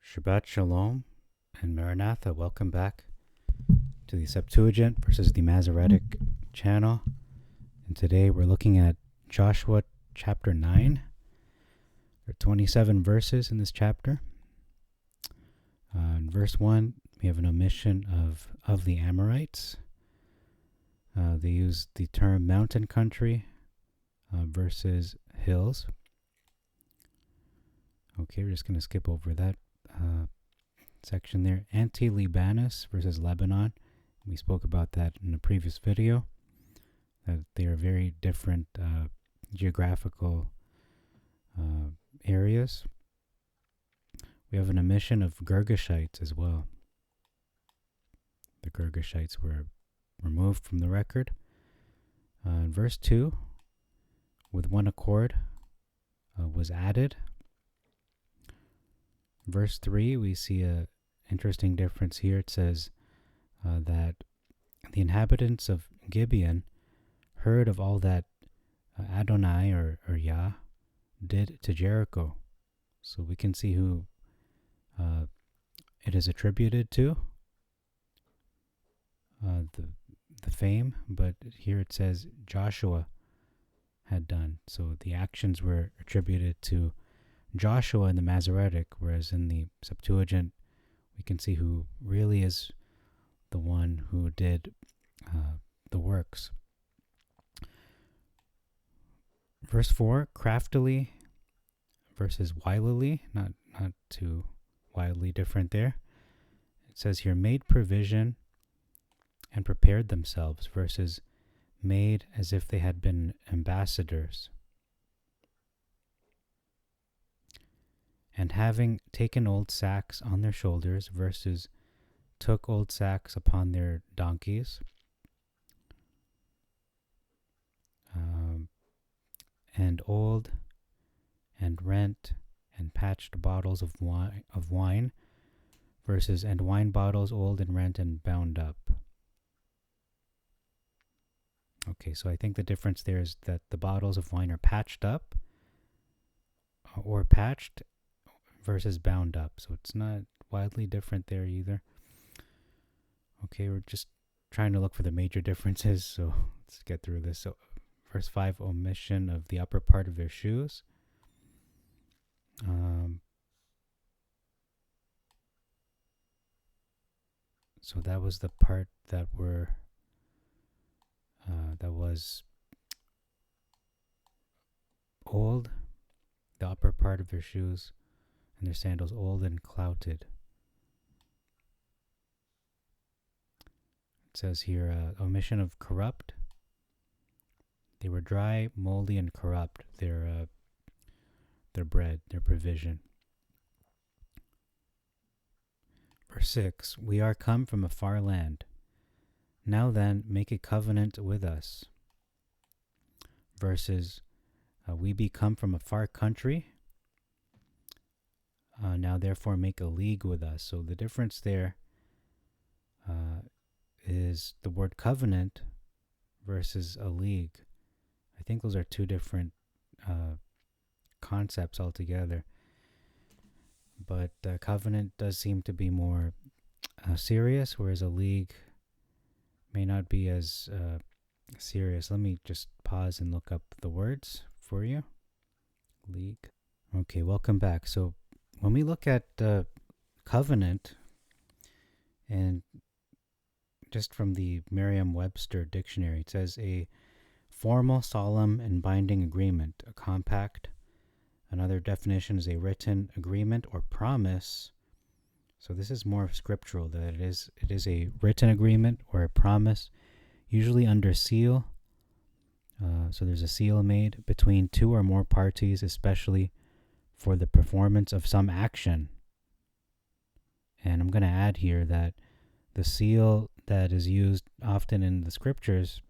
Shabbat Shalom and Maranatha. Welcome back to the Septuagint versus the Masoretic channel. And today we're looking at Joshua chapter 9. There are 27 verses in this chapter. In verse 1, we have an omission of the Amorites. They use the term mountain country versus hills. Okay, we're just going to skip over that section there. Antilibanus versus Lebanon. We spoke about that in a previous video. That they are very different geographical areas. We have an omission of Girgashites as well. The Girgashites were removed from the record. In verse 2, with one accord was added. Verse 3, we see a interesting difference here. It says that the inhabitants of Gibeon heard of all that Adonai or Yah did to Jericho. So we can see who it is attributed to, the fame, but here it says Joshua had done. So the actions were attributed to Joshua in the Masoretic, whereas in the Septuagint we can see who really is the one who did the works. Verse 4, craftily versus wilily, not too wildly different there. It says here, made provision and prepared themselves versus made as if they had been ambassadors. And having taken old sacks on their shoulders versus took old sacks upon their donkeys. And old and rent and patched bottles of wine versus and wine bottles old and rent and bound up. Okay, so I think the difference there is that the bottles of wine are patched up or patched versus bound up. So it's not wildly different there either. Okay, we're just trying to look for the major differences, so let's get through this. So verse 5, omission of the upper part of their shoes. So that was the part that was old, the upper part of their shoes, and their sandals old and clouted. It says here, omission of corrupt. They were dry, moldy, and corrupt, their bread, their provision. Verse 6, we are come from a far land. Now then, make a covenant with us. Versus, we be come from a far country. Now therefore make a league with us. So the difference there is the word covenant versus a league. I think those are two different concepts altogether. But covenant does seem to be more serious, whereas a league may not be as serious. Let me just pause and look up the words for you. League. Okay, welcome back. So when we look at covenant, and just from the Merriam-Webster dictionary, it says a formal, solemn, and binding agreement, a compact. Another definition is a written agreement or promise. So this is more scriptural, that it is a written agreement or a promise, usually under seal. So there's a seal made between two or more parties, especially for the performance of some action. And I'm going to add here that the seal that is used often in the scriptures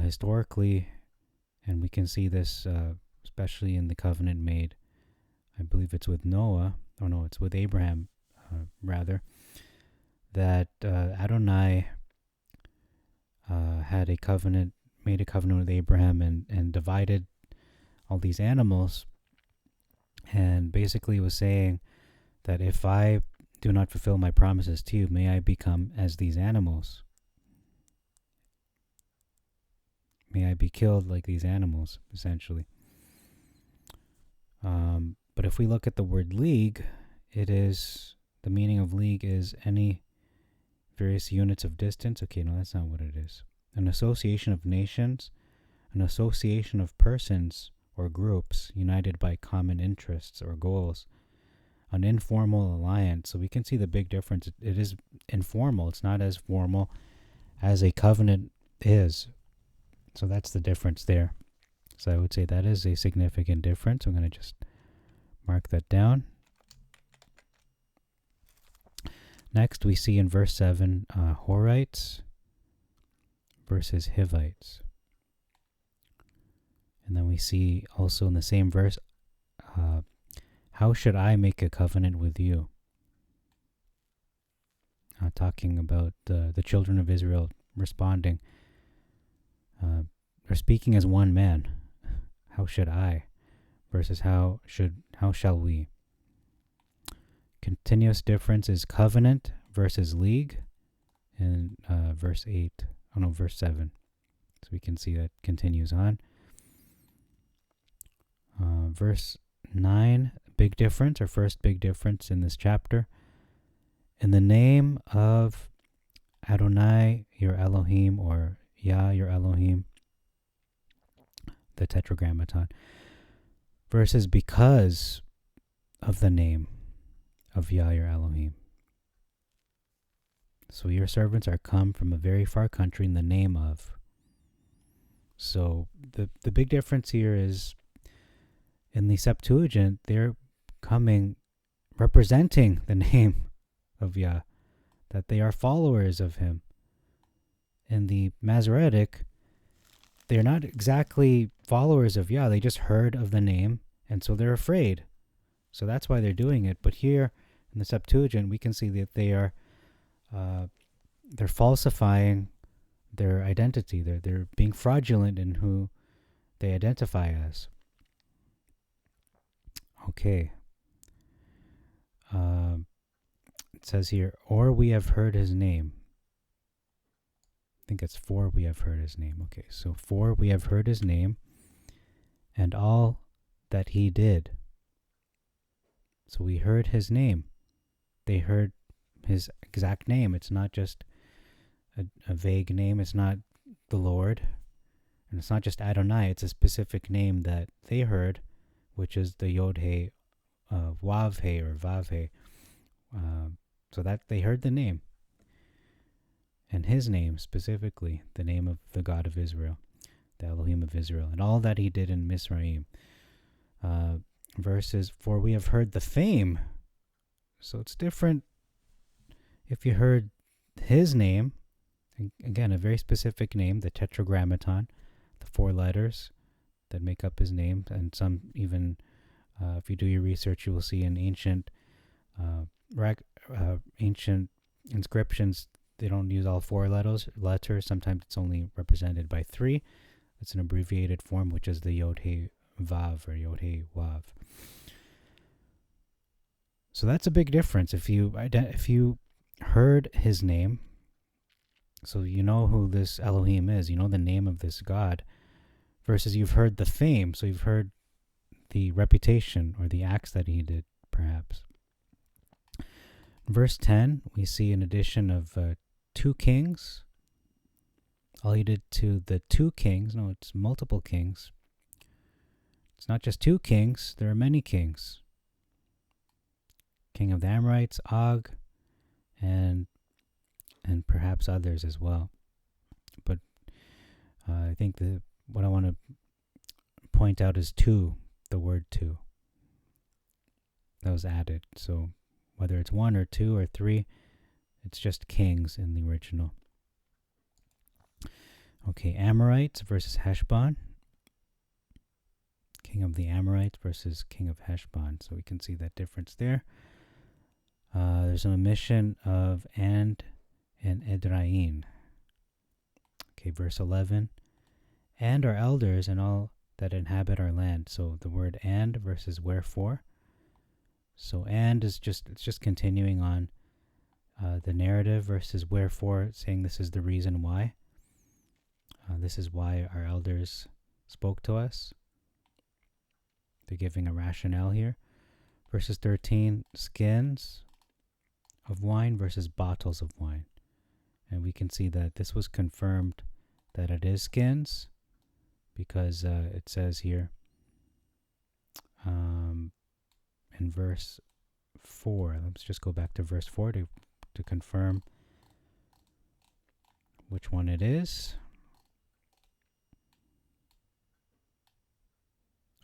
historically, and we can see this especially in the covenant made, I believe it's with Noah, oh no, it's with Abraham rather, that Adonai had a covenant made a covenant with Abraham and divided all these animals, and basically was saying that if I do not fulfill my promises to you, may I become as these animals. May I be killed like these animals, essentially. But if we look at the word league, the meaning of league is any various units of distance. Okay, no, that's not what it is. An association of nations, an association of persons or groups united by common interests or goals, an informal alliance. So we can see the big difference. It is informal. It's not as formal as a covenant is. So that's the difference there. So I would say that is a significant difference. I'm going to just mark that down. Next, we see in verse 7, Horites versus Hivites. And then we see also in the same verse, how should I make a covenant with you? Talking about the children of Israel responding. They're speaking as one man. How should I? Versus how shall we? Continuous difference is covenant versus league in verse 7. So we can see that continues on. Verse 9, big difference, or first big difference in this chapter. In the name of Adonai, your Elohim, or Yah, your Elohim, the tetragrammaton, versus because of the name of Yah, your Elohim. So your servants are come from a very far country in the name of. So the big difference here is in the Septuagint, they're coming representing the name of Yah, that they are followers of him. In the Masoretic, they're not exactly followers of Yah. They just heard of the name, and so they're afraid. So that's why they're doing it. But here in the Septuagint, we can see that they're falsifying their identity. They're being fraudulent in who they identify as. Okay. It says here, or we have heard his name. I think it's for we have heard his name. Okay, so for we have heard his name and all that he did. So we heard his name. They heard his exact name. It's not just a vague name. It's not the Lord. And it's not just Adonai. It's a specific name that they heard, which is the Yod-He, Wav-He, or Vav-He. So that they heard the name. And his name specifically, the name of the God of Israel, the Elohim of Israel, and all that he did in Mizraim. Verses, for we have heard the fame. So it's different if you heard his name, again, a very specific name, the tetragrammaton, the 4 letters that make up his name, and some even, if you do your research, you will see in ancient inscriptions, they don't use all 4 letters. Sometimes it's only represented by 3. It's an abbreviated form, which is the Yod-He Vav, or Yod-He Wav. So that's a big difference. If you heard his name, so you know who this Elohim is, you know the name of this God, versus you've heard the fame, so you've heard the reputation or the acts that he did, perhaps. Verse 10, we see an addition of 2 kings. All he did to the 2 kings, no, it's multiple kings. It's not just 2 kings, there are many kings. King of the Amorites, Og, and perhaps others as well. But I think what I want to point out is 2, the word 2. That was added. So whether it's 1 or 2 or 3, it's just kings in the original. Okay, Amorites versus Heshbon. King of the Amorites versus king of Heshbon. So we can see that difference there. There's an omission of and Edrain. Okay, verse 11. and our elders and all that inhabit our land. So the word and versus wherefore. So and is it's just continuing on the narrative versus wherefore, saying this is the reason why. This is why our elders spoke to us. They're giving a rationale here. Verses 13, skins of wine versus bottles of wine. And we can see that this was confirmed that it is skins, because it says here in verse 4. Let's just go back to verse 4 to confirm which one it is.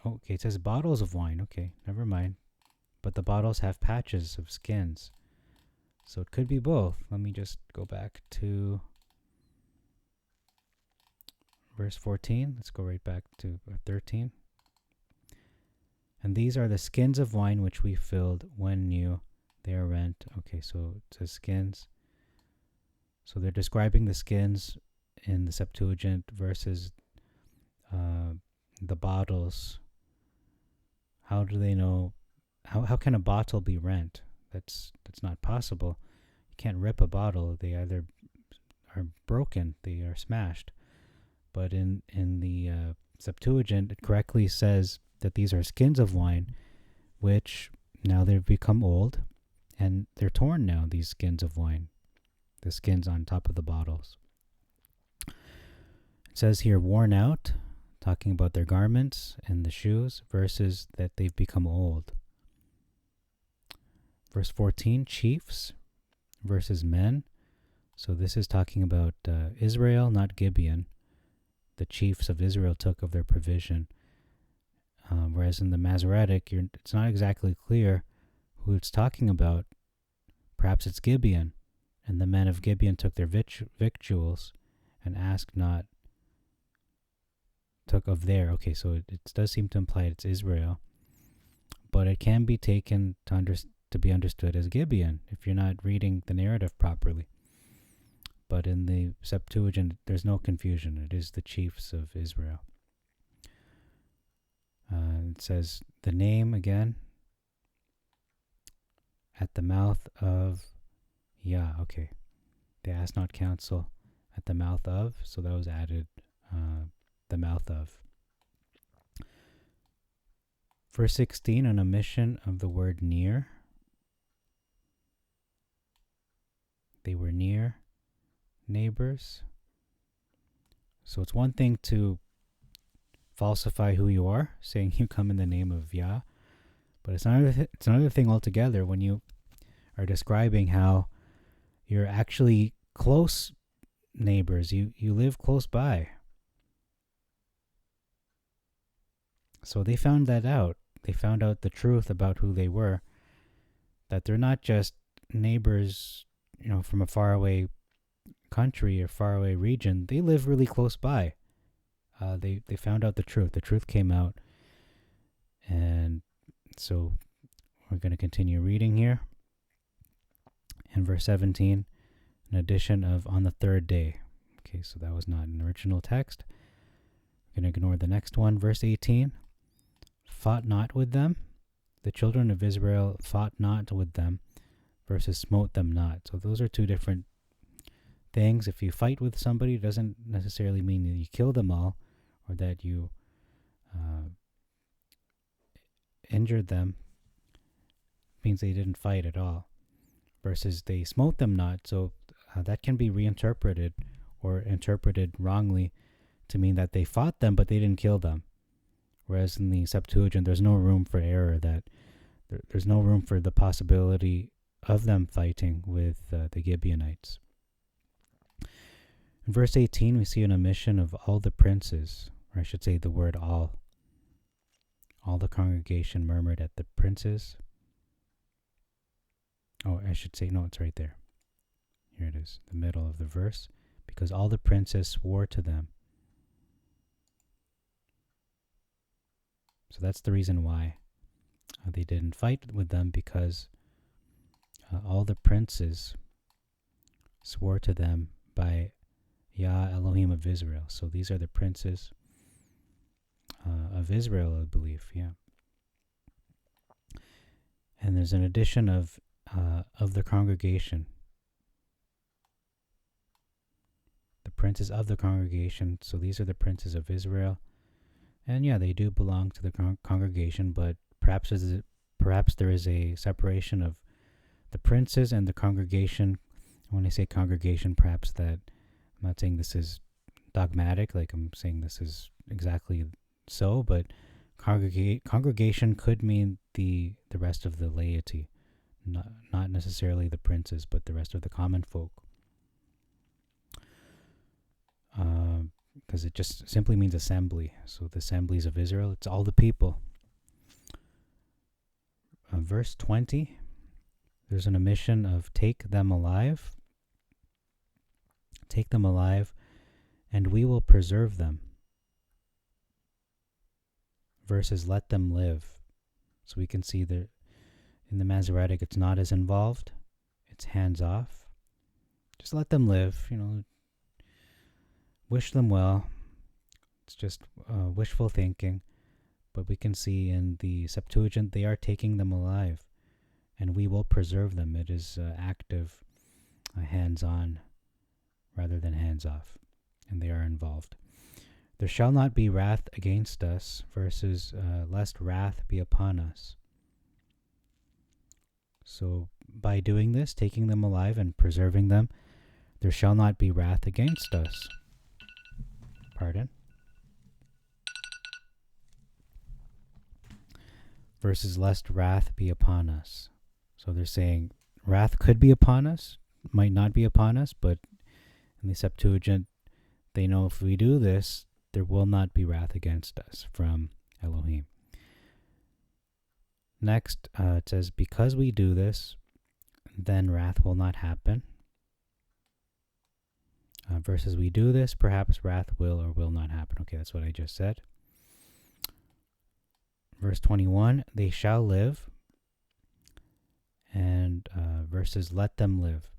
Okay, it says bottles of wine. Okay, never mind. But the bottles have patches of skins. So it could be both. Let me just go back to verse 14. Let's go right back to 13. And these are the skins of wine which we filled when new. They are rent. Okay, so it says skins. So they're describing the skins in the Septuagint versus the bottles. How do they know? How can a bottle be rent? That's not possible. You can't rip a bottle. They either are broken, they are smashed. But in the Septuagint, it correctly says that these are skins of wine, which now they've become old, and they're torn now, these skins of wine. The skins on top of the bottles. It says here, worn out, talking about their garments and the shoes, versus that they've become old. Verse 14, chiefs versus men. So this is talking about Israel, not Gibeon. The chiefs of Israel took of their provision. Whereas in the Masoretic, it's not exactly clear who it's talking about. Perhaps it's Gibeon, and the men of Gibeon took their victuals and asked not, took of their. Okay, so it does seem to imply it's Israel, but it can be taken to be understood as Gibeon if you're not reading the narrative properly. But in the Septuagint, there's no confusion. It is the chiefs of Israel. It says the name again, at the mouth of Yah. Okay. They asked not counsel at the mouth of, so that was added, the mouth of. Verse 16, an omission of the word near. They were near neighbors. So it's one thing to falsify who you are, saying you come in the name of Yah, but it's another thing altogether when you are describing how you're actually close neighbors. You live close by. So they found that out. They found out the truth about who they were, that they're not just neighbors, from a faraway country or faraway region. They live really close by. They found out the truth. The truth came out. And so we're going to continue reading here. In verse 17, an addition of on the third day. Okay, so that was not an original text. We're going to ignore the next one. Verse 18, fought not with them. The children of Israel fought not with them versus smote them not. So those are two different things. If you fight with somebody, it doesn't necessarily mean that you kill them all or that you injured them. It means they didn't fight at all. Versus they smote them not. So that can be reinterpreted or interpreted wrongly to mean that they fought them but they didn't kill them. Whereas in the Septuagint, there's no room for error, that there's no room for the possibility of them fighting with the Gibeonites. In verse 18, we see an omission of all the princes, or I should say the word all. All the congregation murmured at the princes. Oh, I should say, no, it's right there. Here it is, the middle of the verse. Because all the princes swore to them. So that's the reason why they didn't fight with them, because all the princes swore to them by Yah Elohim of Israel. So these are the princes of Israel, I believe. Yeah. And there's an addition of the congregation. The princes of the congregation. So these are the princes of Israel. And yeah, they do belong to the congregation, but perhaps there is a separation of the princes and the congregation. When I say congregation, perhaps that I'm not saying this is dogmatic, like I'm saying this is exactly so, but congregation could mean the rest of the laity, not necessarily the princes, but the rest of the common folk. Because it just simply means assembly. So the assemblies of Israel, it's all the people. Verse 20, there's an omission of take them alive. Take them alive, and we will preserve them. Versus let them live. So we can see that in the Masoretic it's not as involved. It's hands off. Just let them live, wish them well. It's just wishful thinking. But we can see in the Septuagint they are taking them alive, and we will preserve them. It is active, hands-on, rather than hands-off, and they are involved. There shall not be wrath against us, versus lest wrath be upon us. So by doing this, taking them alive and preserving them, there shall not be wrath against us. Pardon? Versus lest wrath be upon us. So they're saying wrath could be upon us, might not be upon us, but in the Septuagint, they know if we do this, there will not be wrath against us from Elohim. Next, it says, because we do this, then wrath will not happen. Versus we do this, perhaps wrath will or will not happen. Okay, that's what I just said. Verse 21, they shall live. And versus let them live.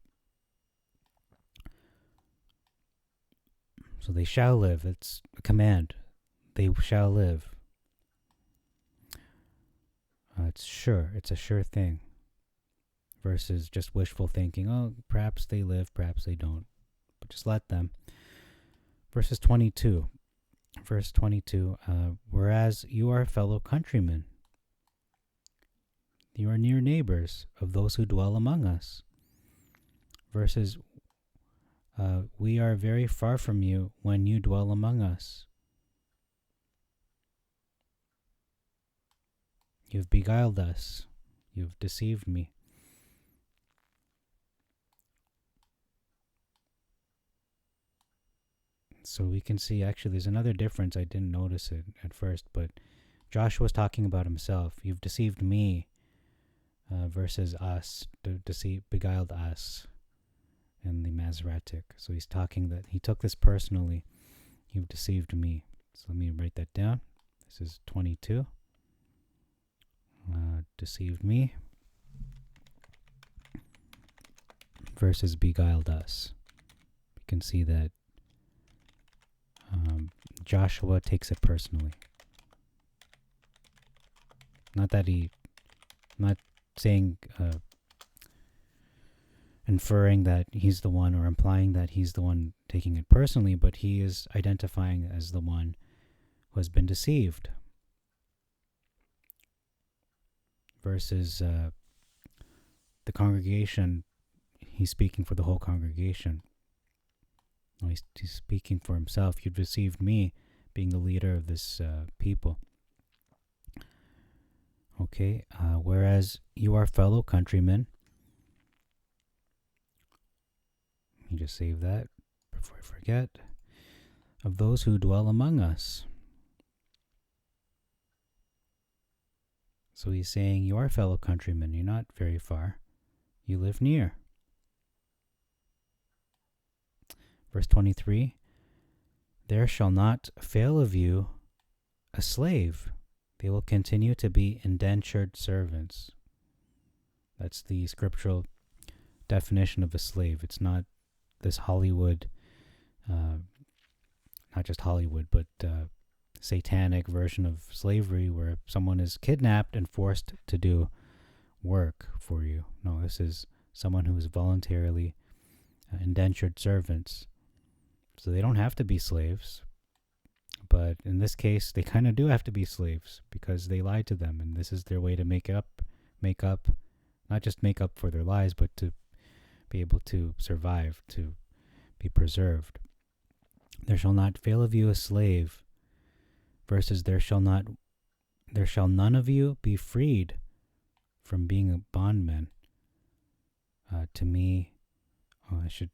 So they shall live. It's a command. They shall live. It's sure. It's a sure thing. Versus just wishful thinking. Oh, perhaps they live, perhaps they don't. But just let them. Verses 22. Verse 22. Whereas you are fellow countrymen. You are near neighbors of those who dwell among us. Versus we are very far from you when you dwell among us. You've beguiled us. You've deceived me. So we can see, actually, there's another difference. I didn't notice it at first, but Joshua's talking about himself. You've deceived me versus us, beguiled us in the Masoretic. So he's talking that he took this personally. You've deceived me. So let me write that down. This is 22. Deceived me versus beguiled us. You can see that Joshua takes it personally. Not saying, inferring that he's the one or implying that he's the one taking it personally, but he is identifying as the one who has been deceived. Versus the congregation, he's speaking for the whole congregation. No, he's speaking for himself. You've deceived me, being the leader of this people. Okay, whereas you are fellow countrymen. Let me just save that before I forget. Of those who dwell among us. So he's saying, you are fellow countrymen. You're not very far. You live near. Verse 23, there shall not fail of you a slave. They will continue to be indentured servants. That's the scriptural definition of a slave. It's not this Hollywood, not just Hollywood, but satanic version of slavery where someone is kidnapped and forced to do work for you. No, this is someone who is voluntarily indentured servants. So they don't have to be slaves. But in this case, they kind of do have to be slaves because they lied to them. And this is their way to make up, not just make up for their lies, but to be able to survive, to be preserved. There shall not fail of you a slave versus there shall none of you be freed from being a bondman. To me, I should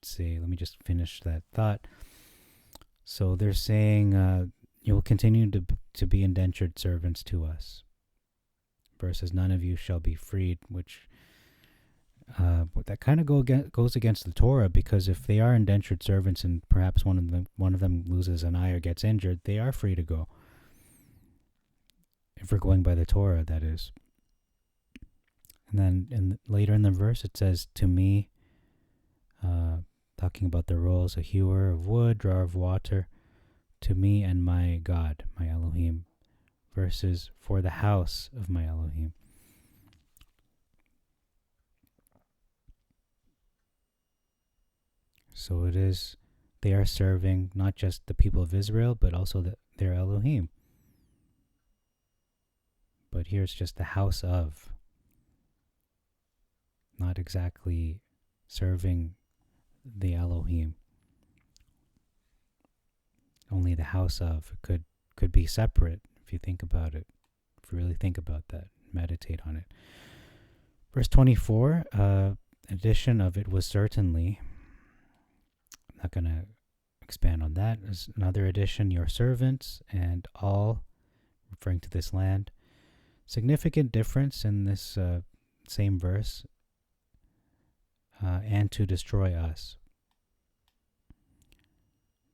say, let me just finish that thought. So they're saying you will continue to be indentured servants to us, versus none of you shall be freed, which that kind of goes against the Torah, because if they are indentured servants and perhaps one of them loses an eye or gets injured, they are free to go. If we're going by the Torah, that is. And then later in the verse it says, to me, talking about the roles, a hewer of wood, drawer of water, to me and my God, my Elohim, versus for the house of my Elohim. So it is, they are serving not just the people of Israel, but also their Elohim. But here's just the house of, not exactly serving the Elohim. Only the house of. It could be separate if you think about it. If you really think about that, meditate on it. Verse 24, addition of it was certainly. I'm not going to expand on that. There's another addition, your servants and all, referring to this land. Significant difference in this same verse. And to destroy us.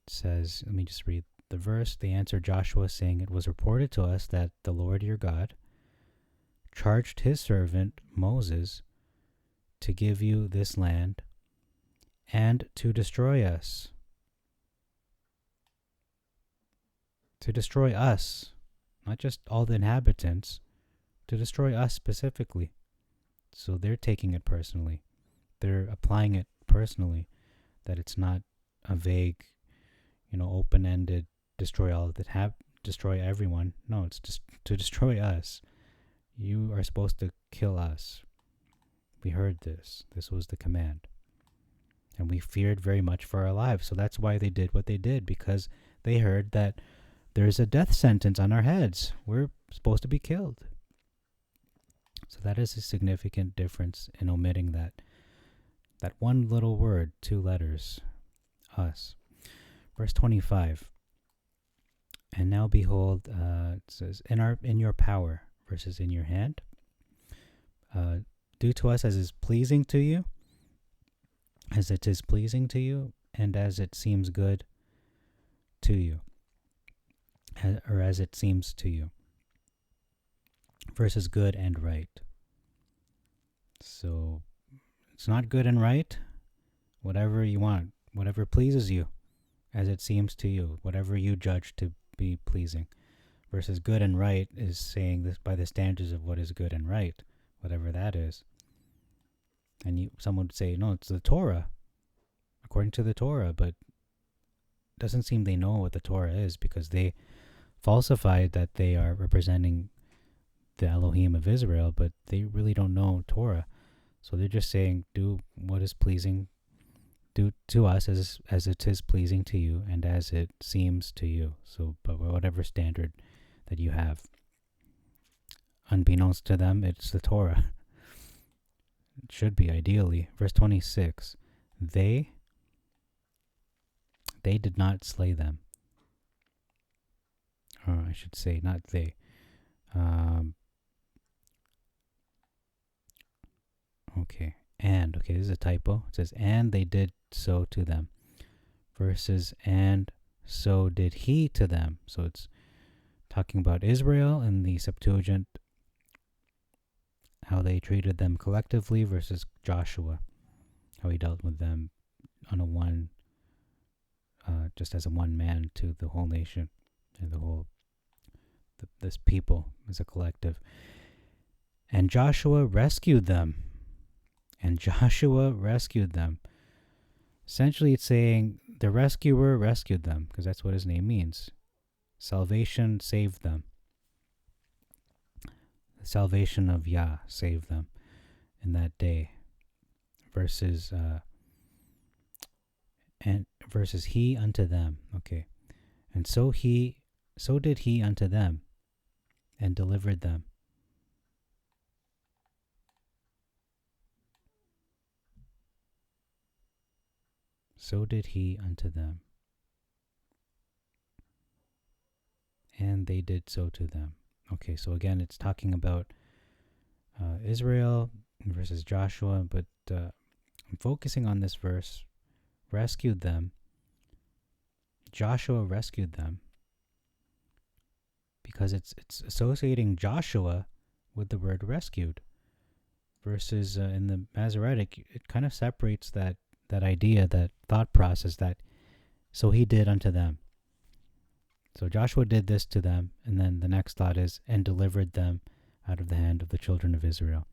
It says, let me just read the verse. They answered Joshua, saying, it was reported to us that the Lord your God charged his servant Moses to give you this land and to destroy us. To destroy us, not just all the inhabitants, to destroy us specifically. So they're taking it personally. They're applying it personally, that it's not a vague, open-ended, destroy all that destroy everyone. No, it's just to destroy us. You are supposed to kill us. We heard this. This was the command. And we feared very much for our lives. So that's why they did what they did, because they heard that there's a death sentence on our heads. We're supposed to be killed. So that is a significant difference in omitting that one little word, 2 letters, us. Verse 25. And now behold, it says, in your power versus in your hand. Do to us as is pleasing to you, as it is pleasing to you, and as it seems good to you, or as it seems to you, versus good and right. So it's not good and right, whatever you want, whatever pleases you, as it seems to you, whatever you judge to be pleasing, versus good and right is saying this by the standards of what is good and right, whatever that is. And someone would say, no, it's the Torah, according to the Torah, but it doesn't seem they know what the Torah is, because they falsified that they are representing the Elohim of Israel, but they really don't know Torah. So they're just saying, do what is pleasing, do to us as it is pleasing to you, and as it seems to you. So, but whatever standard that you have. Unbeknownst to them, it's the Torah. It should be, ideally. Verse 26, they did not slay them. Or I should say, not they. Okay, this is a typo. It says, and they did so to them, versus, and so did he to them. So it's talking about Israel in the Septuagint, how they treated them collectively, versus Joshua, how he dealt with them on just as a one man to the whole nation. and this people as a collective. And Joshua rescued them. And Joshua rescued them. Essentially, it's saying the rescuer rescued them, because that's what his name means. Salvation saved them. The salvation of Yah saved them in that day. Versus he unto them. Okay. And so did he unto them, and delivered them. So did he unto them, and they did so to them. Okay, so again, it's talking about Israel versus Joshua, but I'm focusing on this verse. Rescued them. Joshua rescued them, because it's associating Joshua with the word rescued, versus in the Masoretic, it kind of separates that idea, that thought process, that so he did unto them. So Joshua did this to them, and then the next thought is, and delivered them out of the hand of the children of Israel.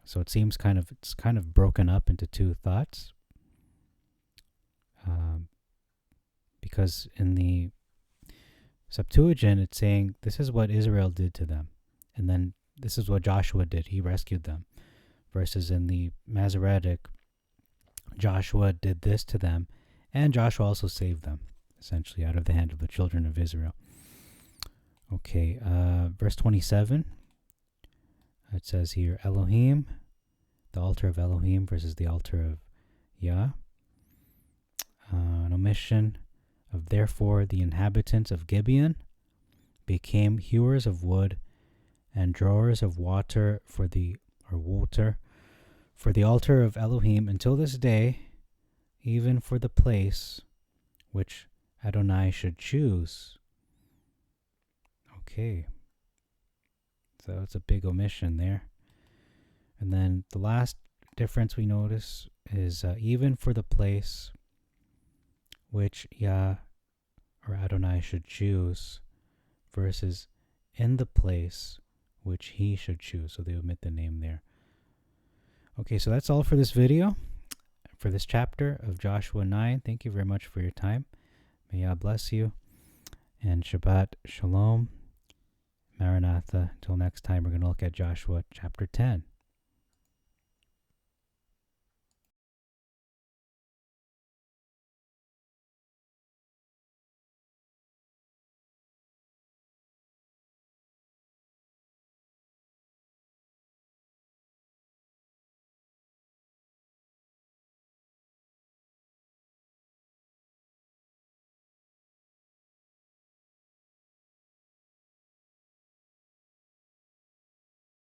So it seems it's kind of broken up into two thoughts, because in the Septuagint it's saying this is what Israel did to them, and then this is what Joshua did, he rescued them. Versus in the Masoretic, Joshua did this to them, and Joshua also saved them, essentially, out of the hand of the children of Israel. Okay, verse 27, it says here, Elohim, the altar of Elohim versus the altar of Yah. An omission of, therefore, the inhabitants of Gibeon became hewers of wood and drawers of water for the altar of Elohim until this day, even for the place which Adonai should choose. Okay. So it's a big omission there. And then the last difference we notice is even for the place which Yah or Adonai should choose, versus in the place which he should choose. So they omit the name there. Okay, so that's all for this video, for this chapter of Joshua 9. Thank you very much for your time. May Yah bless you. And Shabbat Shalom. Maranatha. Until next time, we're going to look at Joshua chapter 10.